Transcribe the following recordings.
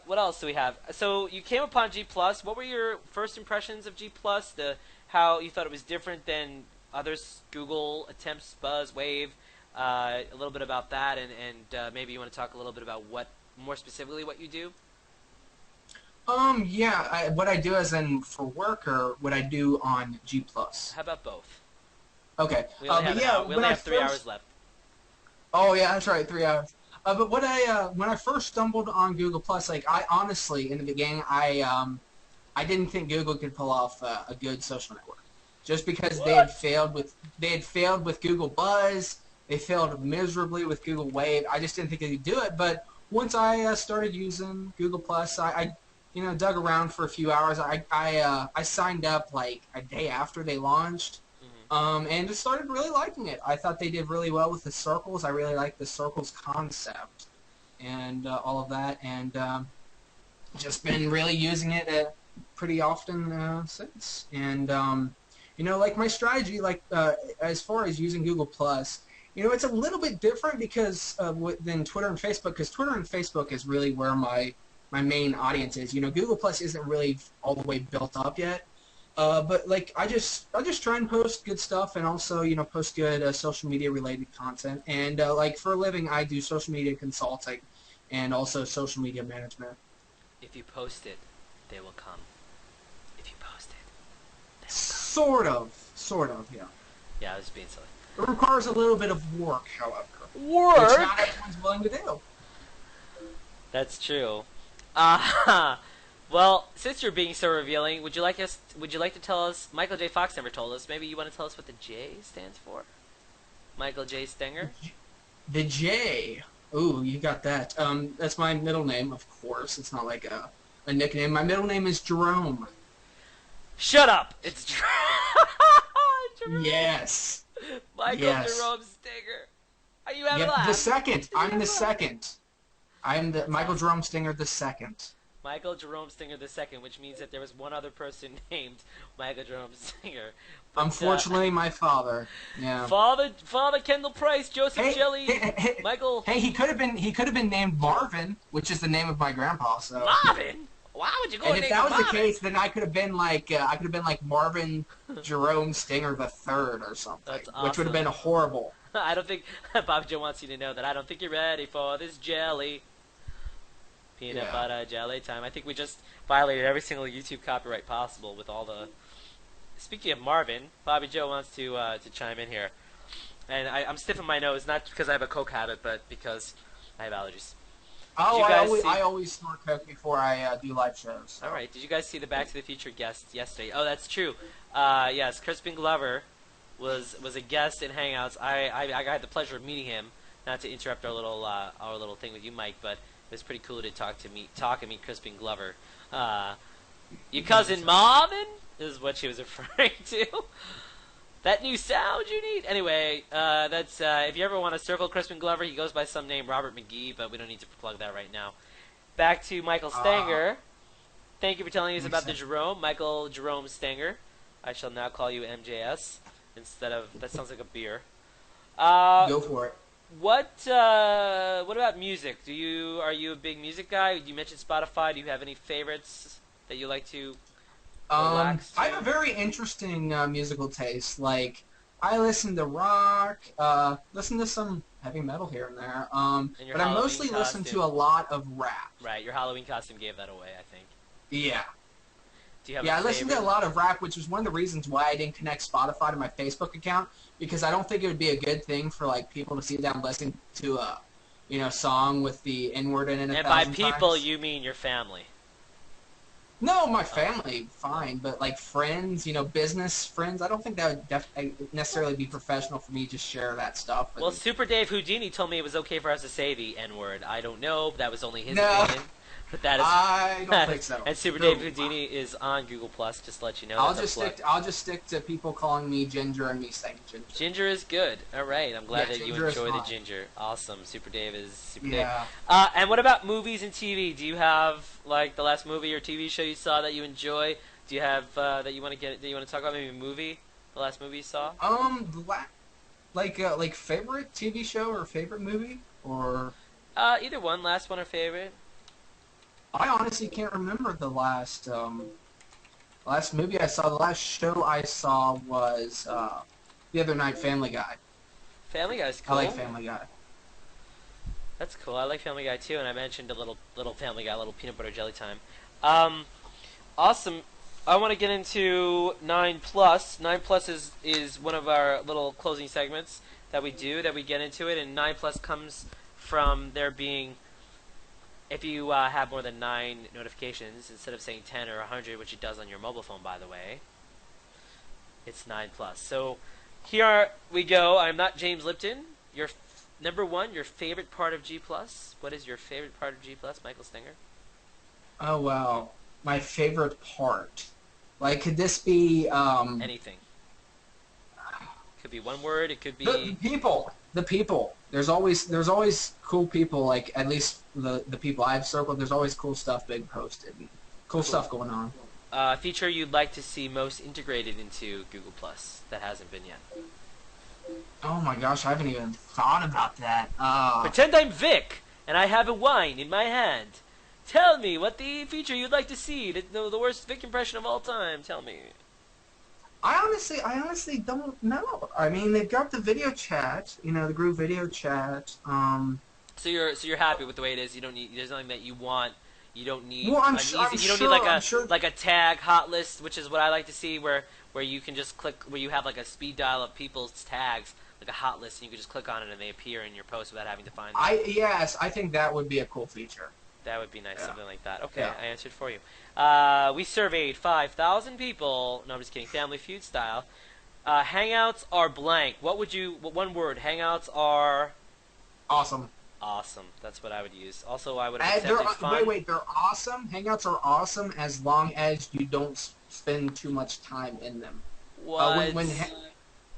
what else do we have? So you came upon G Plus. What were your first impressions of G Plus? How you thought it was different than other Google attempts, Buzz, Wave. A little bit about that, and maybe you want to talk a little bit about what more specifically what you do. Yeah, what I do as in for work or what I do on G Plus. How about both? Okay, We only have but an yeah, hour. We only have 3 hours left. oh yeah, that's right, 3 hours. But when I first stumbled on Google Plus, like I honestly in the beginning, I didn't think Google could pull off a good social network, just because What? they had failed with Google Buzz, they failed miserably with Google Wave. I just didn't think they could do it. But once I started using Google Plus, I dug around for a few hours. I signed up like a day after they launched, Hmm. and just started really liking it. I thought they did really well with the circles. I really liked the circles concept and all of that, and just been really using it pretty often since. And like my strategy, like as far as using Google Plus, it's a little bit different because than Twitter and Facebook, because Twitter and Facebook is really where my main audience is. Google Plus isn't really all the way built up yet. But like I just try and post good stuff, and also post good social media related content. And like for a living, I do social media consulting and also social media management. If you post it, they will come. If you post it, they will come. Sort of, yeah. Yeah, I was being silly. It requires a little bit of work, however, which not Work. everyone's willing to do. That's true. Uh, well, since you're being so revealing, Would you like to tell us? Michael J. Fox never told us. Maybe you want to tell us what the J stands for. Michael J. Stenger. The J. Ooh, you got that. That's my middle name, of course. It's not like a nickname. My middle name is Jerome. Shut up! It's Jerome. Yes. Michael Yes. Jerome Stenger. Are you having a Yep, the laugh? second. Did you I'm have the a laugh? second. I'm the That's Michael awesome. Jerome Stinger the second. Michael Jerome Stinger the second, which means that there was one other person named Michael Jerome Stinger. But Unfortunately, my father. Yeah. Father Kendall Price, Joseph Hey, Jelly, hey, hey, Michael hey, he could have been named Marvin, which is the name of my grandpa. So, Marvin. Why would you go and and if name him that was the Marvin? case, then I could have been like Marvin Jerome Stinger the third or something, That's which would have awesome. been horrible. I don't think Bob Joe wants you to know that I don't think you're ready for this jelly. Peanut Yeah. butter jelly time. I think we just violated every single YouTube copyright possible with all the. Speaking of Marvin, Bobby Joe wants to chime in here, and I'm stiff in my nose not because I have a coke habit, but because I have allergies. Did Oh, you I guys always see? I always snort coke before I do live shows. All So. right. Did you guys see the Back to the Future guest yesterday? Oh, that's true. Yes, Crispin Glover was a guest in Hangouts. I had the pleasure of meeting him. Not to interrupt our little thing with you, Mike, but it was pretty cool to talk and meet Crispin Glover. Uh, your cousin Marvin is what she was referring to. That new sound you need. Anyway, that's if you ever want to circle Crispin Glover, he goes by some name Robert McGee, but we don't need to plug that right now. Back to Michael Uh, Stanger. Thank you for telling us makes about the sense. Jerome, Michael Jerome Stanger. I shall now call you MJS instead of that sounds like a beer. Uh, Go for it. what about music? Are you a big music guy? You mentioned Spotify. Do you have any favorites that you like to relax I have a to? very interesting musical taste. Like, I listen to rock, listen to some heavy metal here and there. In your But I Halloween mostly listen costume. to a lot of rap. Right, your Halloween costume gave that away, I think. Yeah. Do you have a Yeah, I listen to favorite? a lot of rap, which was one of the reasons why I didn't connect Spotify to my Facebook account, because I don't think it would be a good thing for like people to sit down listening to a, song with the N word in it a And by thousand people, times. you mean your family. No, my Oh. family, fine, but like friends, business friends, I don't think that would necessarily be professional for me to share that stuff. Well, And Super Dave Houdini told me it was okay for us to say the N word. I don't know. That was only his no, opinion. But that is. I don't think so. And Super Dave No, Houdini is on Google Plus. Just to let you know. I'll That's a just plug. stick. I'll just stick to people calling me Ginger and me saying Ginger. Ginger is good. All right. I'm glad Yeah, that you Ginger is enjoy the fine. ginger. Awesome. Super Dave is Super Dave. Yeah. And what about movies and TV? Do you have like the last movie or TV show you saw that you enjoy? Do you have that you want to get? That you want to talk about? Maybe a movie. The last movie you saw? Like favorite TV show or favorite movie or Either one. Last one or favorite? I honestly can't remember the last movie I saw. The last show I saw was the other night, Family Guy. Family Guy's I like cool. Family Guy. That's cool. I like Family Guy too, and I mentioned a little Family Guy, a little peanut butter jelly time. Um, awesome. I want to get into 9 plus. 9 plus is one of our little closing segments that we do, that we get into it, and 9 plus comes from there being, if you have more than 9 notifications, instead of saying 10 or 100, which it does on your mobile phone, by the way, it's 9 plus. So here we go. I'm not James Lipton. Your number one, your favorite part of G plus. What is your favorite part of G plus, Michael Stenger? Oh wow, my favorite part. Like, could this be Anything. Could be one word. It could the be people? The people. There's always cool people. Like, at least the people I've circled. There's always cool stuff being posted. And cool cool. stuff going on. Feature you'd like to see most integrated into Google Plus that hasn't been yet. Oh my gosh, I haven't even thought about that. Pretend I'm Vic and I have a wine in my hand. Tell me what the feature you'd like to see. The worst Vic impression of all time. Tell me. I honestly don't know. I mean, they've got the video chat, the group video chat. So you're happy with the way it is. You don't need. There's nothing that you want. You don't need Well, I'm uneasy. sure. I'm You don't sure. need like I'm a sure. like a tag hot list, which is what I like to see, where you can just click, where you have like a speed dial of people's tags, like a hot list, and you can just click on it and they appear in your post without having to find them. Yes, I think that would be a cool feature. That would be nice, Yeah. something like that. Okay, Yeah. I answered for you. We surveyed 5,000 people. No, I'm just kidding. Family Feud style. Hangouts are blank. One word. Hangouts are Awesome. awesome. That's what I would use. Also, I would have accepted fun. Wait, they're awesome. Hangouts are awesome as long as you don't spend too much time in them. What? When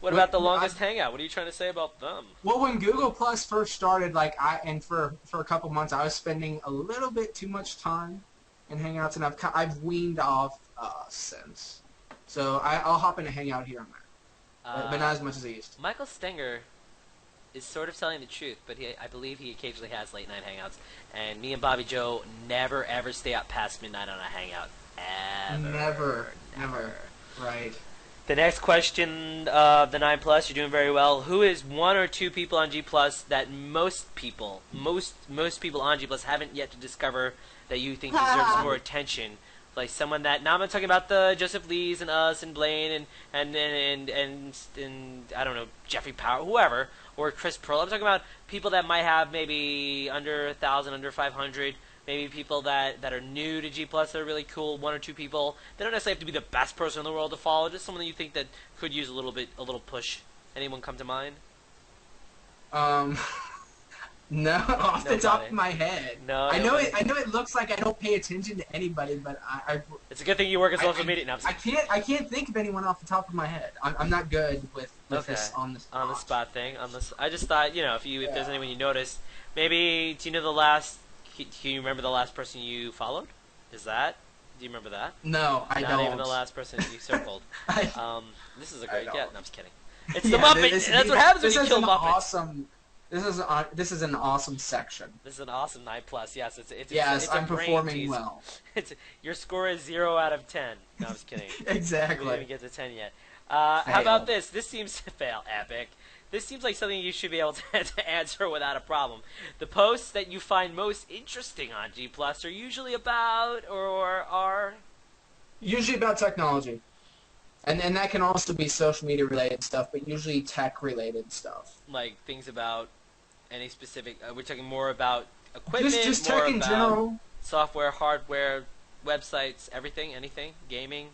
What about the when longest hangout? What are you trying to say about them? Well, when Google Plus first started, for a couple months, I was spending a little bit too much time in Hangouts, and I've weaned off since. So I'll hop in a Hangout here and there, but not as much as I used to. Michael Stenger is sort of telling the truth, but I believe he occasionally has late night hangouts. And me and Bobby Joe never ever stay up past midnight on a hangout. Ever. Never. Right. The next question of the 9 plus, you're doing very well. Who is one or two people on G plus that most people on G plus haven't yet to discover that you think deserves more attention? Like someone that, now I'm not talking about the Joseph Lees and us and Blaine and I don't know, Jeffrey Power, whoever, or Chris Pearl. I'm talking about people that might have maybe under 1,000, under 500. Maybe people that are new to G plus that are really cool. One or two people. They don't necessarily have to be the best person in the world to follow. Just someone that you think that could use a little push. Anyone come to mind? No, off the top Nobody. of my head. No, I know nobody. it. I know it looks like I don't pay attention to anybody, but It's a good thing you work in I, social I, media. No, I'm I can't. I can't think of anyone off the top of my head. I'm not good with Okay. this on the spot. on the spot thing. I just thought, if Yeah. there's anyone you noticed, maybe do you know the last? Can you remember the last person you followed? Do you remember that? No, I Not don't. even the last person you circled. I- This is a I great don't. get. No, I'm just kidding. It's the Yeah, Muppet. this- That's what happens when this you is kill an Muppets. awesome. This is an awesome section. This is an awesome 9 plus. Yes, it's Yes, it's a I'm brain performing tease. well. Your score is 0 out of 10. No, I'm just kidding. We didn't Exactly. even get to 10 yet. How Fail. about this? This seems fail epic. This seems like something you should be able to answer without a problem. The posts that you find most interesting on G Plus are usually about or are Usually about technology, and that can also be social media related stuff, but usually tech related stuff. like things about any specific. We're talking more about equipment, Just more tech in about general. software, hardware, websites, everything, anything, gaming.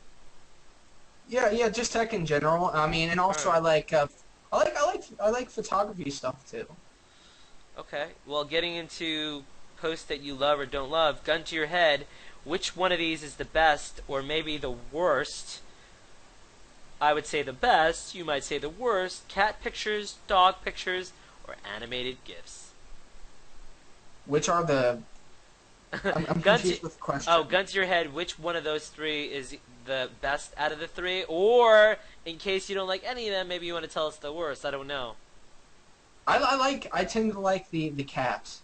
Yeah, just tech in general. I mean, and also Alright. I like photography stuff too. Okay. Well, getting into posts that you love or don't love, gun to your head, which one of these is the best or maybe the worst? I would say the best, you might say the worst, cat pictures, dog pictures, or animated GIFs. Which are the? I'm Gun confused to- with the question. Oh, gun to your head, which one of those three is the best out of the three? Or, in case you don't like any of them, maybe you want to tell us the worst. I don't know. I tend to like the cat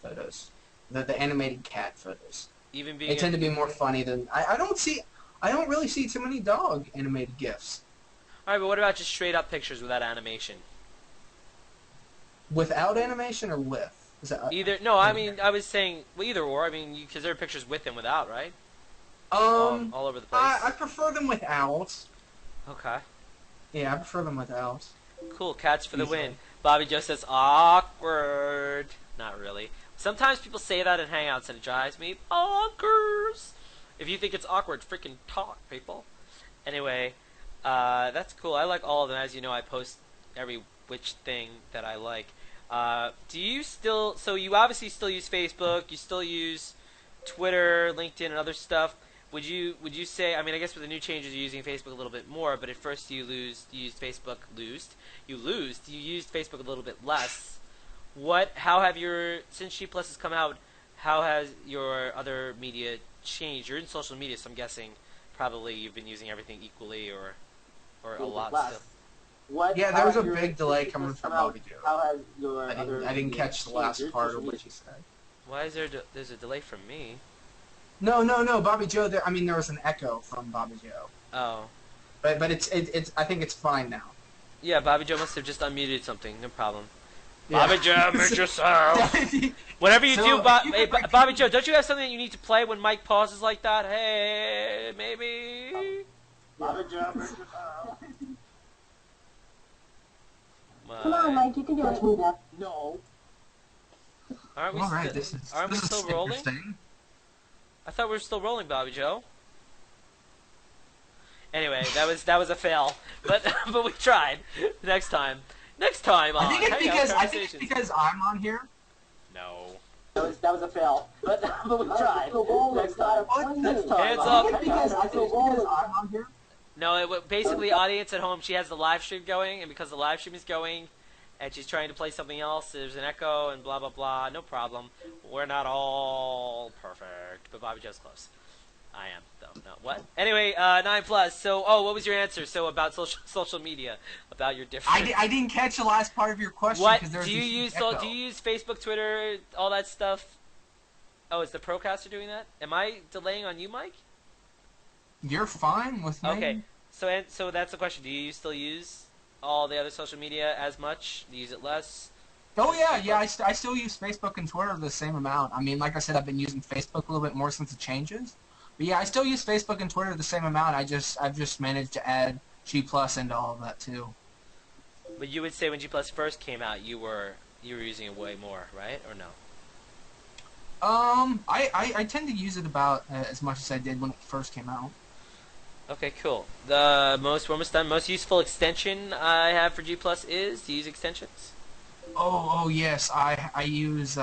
photos, the animated cat photos. Even They being tend to be more funny than I don't really see too many dog animated GIFs. Alright, but what about just straight up pictures without animation? Without animation or with? Is that, Either, no, I I didn't hear. mean, I was saying, well, either or, I mean, because there are pictures with and without, right? Um, All over the I place. prefer them without. Okay. Yeah, I prefer them without. Cool, cats for the win. Usually. Bobby Joe says, awkward. Not really. Sometimes people say that in Hangouts and it drives me bonkers. If you think it's awkward, freaking talk, people. Anyway, that's cool. I like all of them. As you know, I post every which thing that I like. Do you still? So you obviously still use Facebook. You still use Twitter, LinkedIn, and other stuff. Would you say? I mean, I guess with the new changes, you're using Facebook a little bit more. But at first, you used Facebook, you used Facebook a little bit less. How have your since G Plus has come out? How has your other media changed? You're in social media, so I'm guessing probably you've been using everything equally or a lot still. Yeah, there was a big delay coming from Bobby Joe. How has your I didn't catch the last part of what you said. Why is there's a delay from me? No, Bobby Joe. I mean, there was an echo from Bobby Joe, Oh. but it's I think it's fine now. Yeah, Bobby Joe must have just unmuted something. No problem. Yeah. Bobby Joe, mute yourself. Whatever you do, Bobby Joe, don't you have something that you need to play when Mike pauses like that? Hey, maybe. Bobby Joe. Come on, Mike, you can do it. No. Aren't we, All right, this is still rolling? interesting. I thought we were still rolling, Bobby Joe. Anyway, that was a fail, but we tried. Next time on I think it's Conversations. because I'm on here. No. That was a fail, but we tried. Next time. Next time. Hands I up. think it's because I'm on here. No, basically, audience at home, she has the live stream going, and because the live stream is going, and she's trying to play something else, there's an echo and blah, blah, blah. No problem. We're not all perfect, but Bobby Joe's close. I am, though. No, what? Anyway, 9+. So, what was your answer? So, about social media, about your different... I didn't catch the last part of your question. What? There was Do you this use echo. do you use Facebook, Twitter, all that stuff? Oh, is the Procaster doing that? Am I delaying on you, Mike? You're fine with me. Okay, so that's the question. Do you still use all the other social media as much? Do you use it less? Oh yeah. I still use Facebook and Twitter the same amount. I mean, like I said, I've been using Facebook a little bit more since the changes. But yeah, I still use Facebook and Twitter the same amount. I've just managed to add G Plus into all of that too. But you would say when G Plus first came out, you were using it way more, right? Or no? I tend to use it about as much as I did when it first came out. Okay, cool. We're almost done. Most useful extension I have for G Plus is to use extensions. Oh yes, I use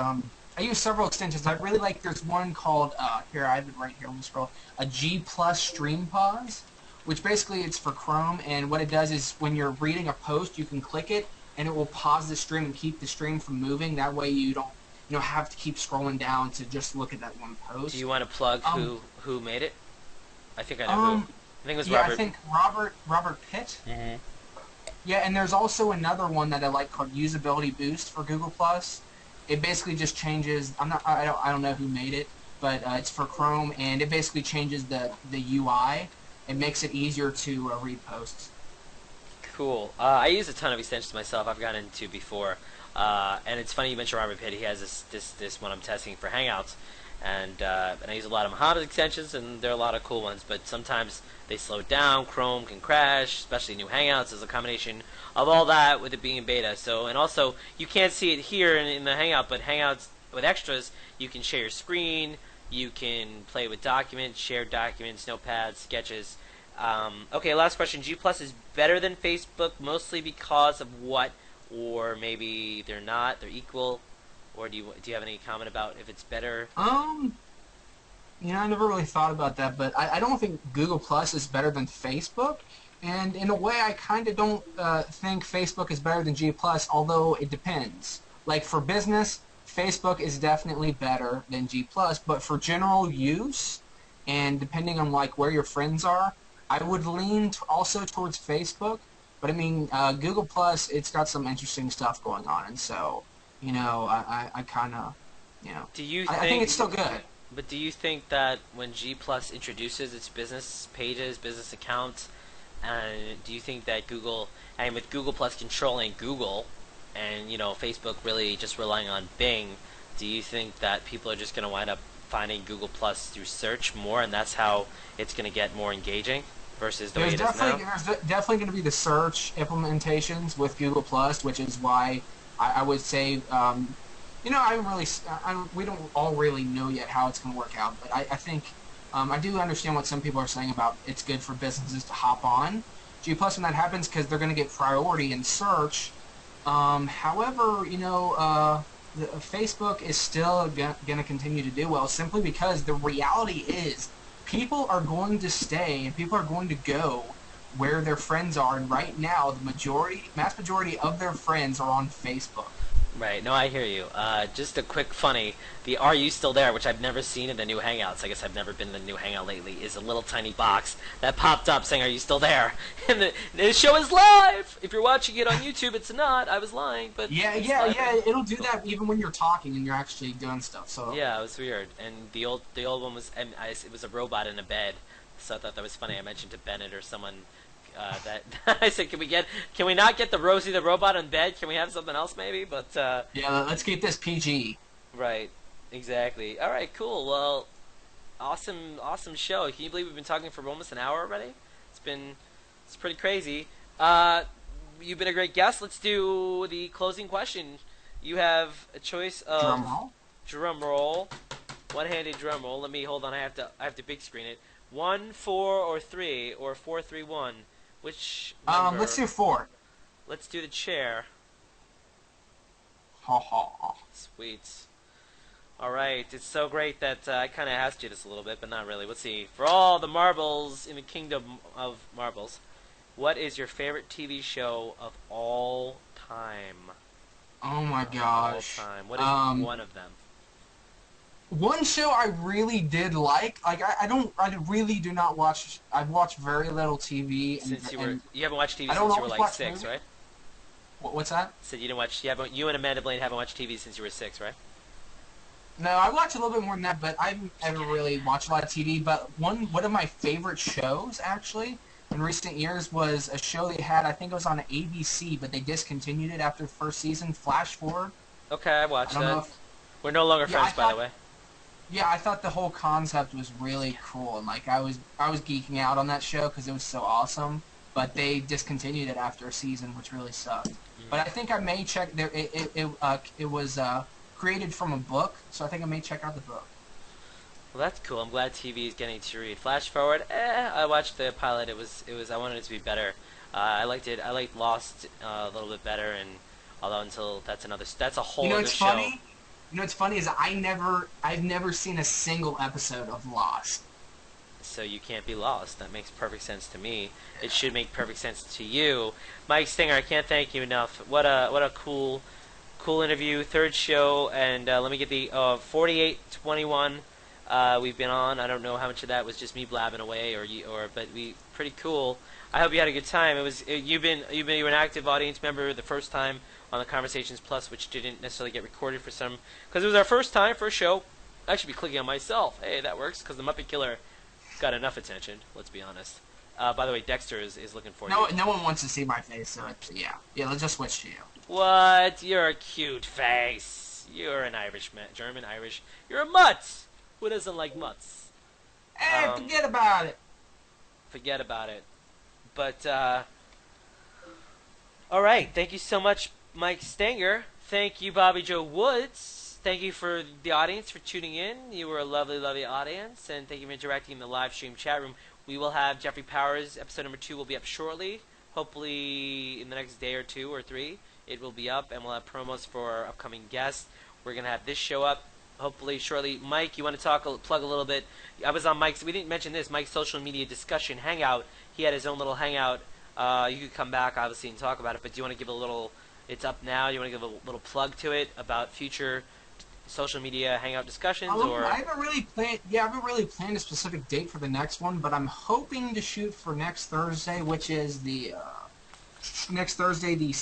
several extensions. I really like. There's one called here. I have it right here. Let me scroll. A G Plus Stream Pause, which basically it's for Chrome, and what it does is when you're reading a post, you can click it, and it will pause the stream and keep the stream from moving. That way you don't have to keep scrolling down to just look at that one post. Do you want to plug who made it? I think I know who. I think it was yeah, Robert. I think Robert Pitt. Mm-hmm. Yeah, and there's also another one that I like called Usability Boost for Google Plus. It basically just changes. I don't know who made it, but it's for Chrome, and it basically changes the UI. It makes it easier to read posts. Cool. I use a ton of extensions myself. I've gotten into before, and it's funny you mentioned Robert Pitt. He has this one I'm testing for Hangouts, and I use a lot of Muhammad's extensions, and there are a lot of cool ones. But sometimes they slow down. Chrome can crash, especially new Hangouts. There's a combination of all that with it being in beta. So, and also you can't see it here in the Hangout, but Hangouts with extras, you can share your screen. You can play with documents, share documents, notepads, sketches. Okay, last question. G Plus is better than Facebook, mostly because of what? Or maybe they're not. They're equal. Or do you have any comment about if it's better? I never really thought about that, but I don't think Google Plus is better than Facebook. And in a way, I kind of don't think Facebook is better than G Plus, although it depends. Like for business, Facebook is definitely better than G Plus, but for general use, and depending on like where your friends are, I would lean also towards Facebook. But I mean, Google Plus, it's got some interesting stuff going on, and so I kind of, Do you I think it's still good. But do you think that when G Plus introduces its business pages, business accounts, and do you think that Google, and with Google Plus controlling Google, and Facebook really just relying on Bing, do you think that people are just going to wind up finding Google Plus through search more, and that's how it's going to get more engaging versus the way it is now? There's definitely going to be the search implementations with Google Plus, which is why I would say, we don't all really know yet how it's going to work out, but I think I do understand what some people are saying about it's good for businesses to hop on G Plus when that happens because they're going to get priority in search. However, Facebook is still going to continue to do well simply because the reality is people are going to stay and people are going to go where their friends are, and right now the mass majority of their friends are on Facebook. Right, no, I hear you. Just a quick funny, the Are You Still There, which I've never seen in the new Hangouts, I guess I've never been in the new Hangout lately, is a little tiny box that popped up saying, Are you still there? And the show is live! If you're watching it on YouTube, it's not. I was lying, but yeah, it'll do that even when you're talking and you're actually doing stuff. So yeah, it was weird. And the old one was, it was a robot in a bed, so I thought that was funny. I mentioned to Bennett or someone that I said, can we not get the Rosie the robot in bed? Can we have something else maybe? But yeah, let's keep this PG. Right, exactly. All right, cool. Well, awesome show. Can you believe we've been talking for almost an hour already? It's pretty crazy. You've been a great guest. Let's do the closing question. You have a choice of drum roll, one-handed drum roll. Hold on. I have to big screen it. 1, 4, or 3, or 4, 3, 1. Which number? Let's do 4. Let's do the chair. Ha ha. Sweet. Alright, it's so great that I kind of asked you this a little bit, but not really. Let's see. For all the marbles in the kingdom of marbles, what is your favorite TV show of all time? Oh my gosh. All time. What is one of them? One show I really did like I really do not watch. I've watched very little TV. Since you haven't watched TV since you were like 6, movies. Right? What's that? So you didn't watch. You and Amanda Blaine haven't watched TV since you were 6, right? No, I watch a little bit more than that, but I've never really watched a lot of TV. But one of my favorite shows, actually, in recent years was a show they had. I think it was on ABC, but they discontinued it after the first season. Flash Forward. Okay, I watched that. We're no longer friends, by the way. Yeah, I thought the whole concept was really cool, and I was geeking out on that show because it was so awesome. But they discontinued it after a season, which really sucked. But I think I may check there. It was created from a book, so I think I may check out the book. Well, that's cool. I'm glad TV is getting to read. Flash Forward. I watched the pilot. It was. I wanted it to be better. I liked it. I liked Lost a little bit better, and although that's a whole other show. Funny? You know what's funny is I've never seen a single episode of Lost. So you can't be lost. That makes perfect sense to me. It should make perfect sense to you, Mike Stenger. I can't thank you enough. What a cool interview. Third show, and let me get the 4821. We've been on. I don't know how much of that was just me blabbing away, but pretty cool. I hope you had a good time. You were an active audience member the first time on the Conversations Plus, which didn't necessarily get recorded because it was our first show. I should be clicking on myself. Hey, that works because the Muppet Killer got enough attention. Let's be honest. By the way, Dexter is looking for you. No one wants to see my face, so yeah. Let's just switch to you. What? You're a cute face. You're an Irishman, German Irish. You're a mutt. Who doesn't like mutts? Hey, forget about it. Forget about it. But all right. Thank you so much, Mike Stenger. Thank you, Bobby Joe Woods. Thank you for the audience for tuning in. You were a lovely, lovely audience, and thank you for interacting in the live stream chat room. We will have Jeffrey Powers. Episode number 2 will be up shortly. Hopefully in the next day or 2 or 3, it will be up, and we'll have promos for our upcoming guests. We're gonna have this show up hopefully shortly. Mike, you want to plug a little bit? I was on Mike's. We didn't mention this. Mike's social media discussion hangout. He had his own little hangout. You could come back obviously and talk about it. But do you want to give a little? It's up now. You want to give a little plug to it about future social media hangout discussions? Or I haven't really planned. Yeah, I haven't really planned a specific date for the next one. But I'm hoping to shoot for next Thursday, which is the next Thursday, the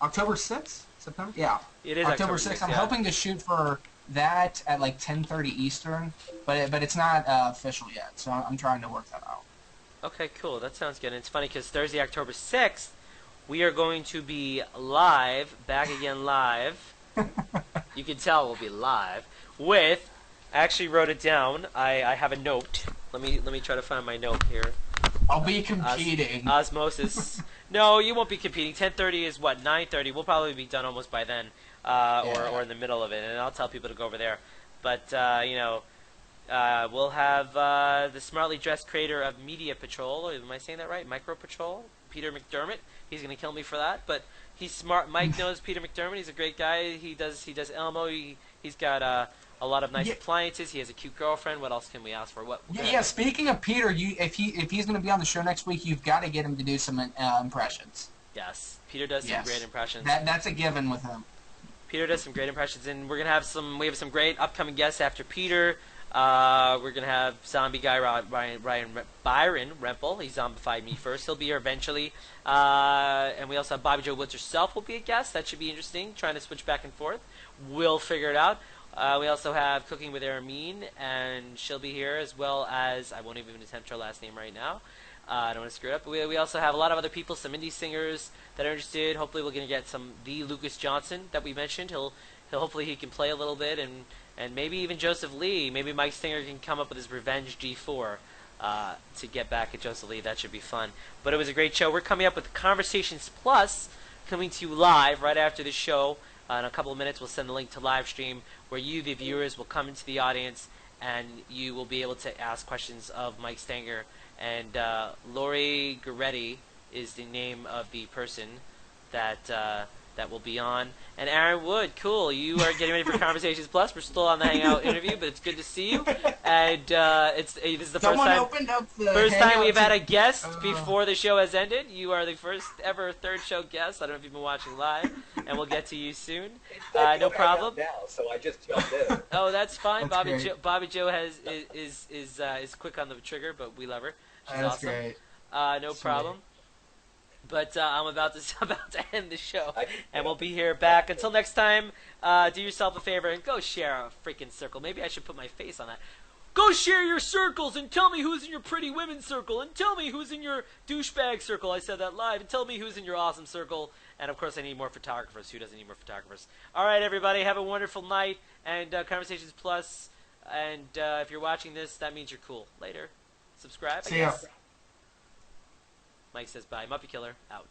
October 6th. September? Yeah. It is October 6th. I'm hoping to shoot for that at like 10:30 Eastern, but it's not official yet, so I'm trying to work that out. Okay, cool. That sounds good. And it's funny because Thursday, October 6th, we are going to be live, back again live. You can tell we'll be live with. I actually wrote it down. I have a note. Let me try to find my note here. I'll be competing. Osmosis. No, you won't be competing. 10:30 is what? 9:30. We'll probably be done almost by then, or in the middle of it. And I'll tell people to go over there. But we'll have the smartly dressed creator of Media Patrol. Am I saying that right? Micro Patrol. Peter McDermott. He's gonna kill me for that, but he's smart. Mike knows Peter McDermott. He's a great guy. He does Elmo. He's got a lot of nice appliances. He has a cute girlfriend. What else can we ask for? What? Yeah. Speaking of Peter, if he's going to be on the show next week, you've got to get him to do some impressions. Yes, Peter does some great impressions. That's a given with him. Peter does some great impressions, and we're gonna have some. We have some great upcoming guests after Peter. We're gonna have zombie guy Byron Rempel. He zombified me first. He'll be here eventually. And we also have Bobby Jo Woods herself will be a guest. That should be interesting. Trying to switch back and forth. We'll figure it out. We also have Cooking with Aramine, and she'll be here, as well as, I won't even attempt her last name right now. I don't want to screw it up. But we also have a lot of other people, some indie singers that are interested. Hopefully we're going to get the Lucas Johnson that we mentioned. Hopefully he can play a little bit, and maybe even Joseph Lee. Maybe Mike Stenger can come up with his Revenge G4 to get back at Joseph Lee. That should be fun. But it was a great show. We're coming up with Conversations Plus, coming to you live right after the show. In a couple of minutes, we'll send the link to live stream, where you, the viewers, will come into the audience, and you will be able to ask questions of Mike Stenger. And Lori Goretti is the name of the person that will be on. And Aaron Wood, cool. You are getting ready for Conversations Plus. We're still on the Hangout interview, but it's good to see you. And this is the first time we've had a guest before the show has ended. You are the first ever third show guest. I don't know if you've been watching live, and we'll get to you soon. No problem. Now, so I just jumped in. Oh, that's fine. That's Bobby Jo is quick on the trigger, but we love her. She's That's awesome. great. No problem. But I'm about to end the show, and we'll be here back. Until next time, do yourself a favor and go share a freaking circle. Maybe I should put my face on that. Go share your circles and tell me who's in your pretty women circle, and tell me who's in your douchebag circle. I said that live. And tell me who's in your awesome circle. And of course, I need more photographers. Who doesn't need more photographers? All right, everybody, have a wonderful night. And Conversations Plus. And if you're watching this, that means you're cool. Later. Subscribe. See ya. Mike says bye. Muppy Killer out.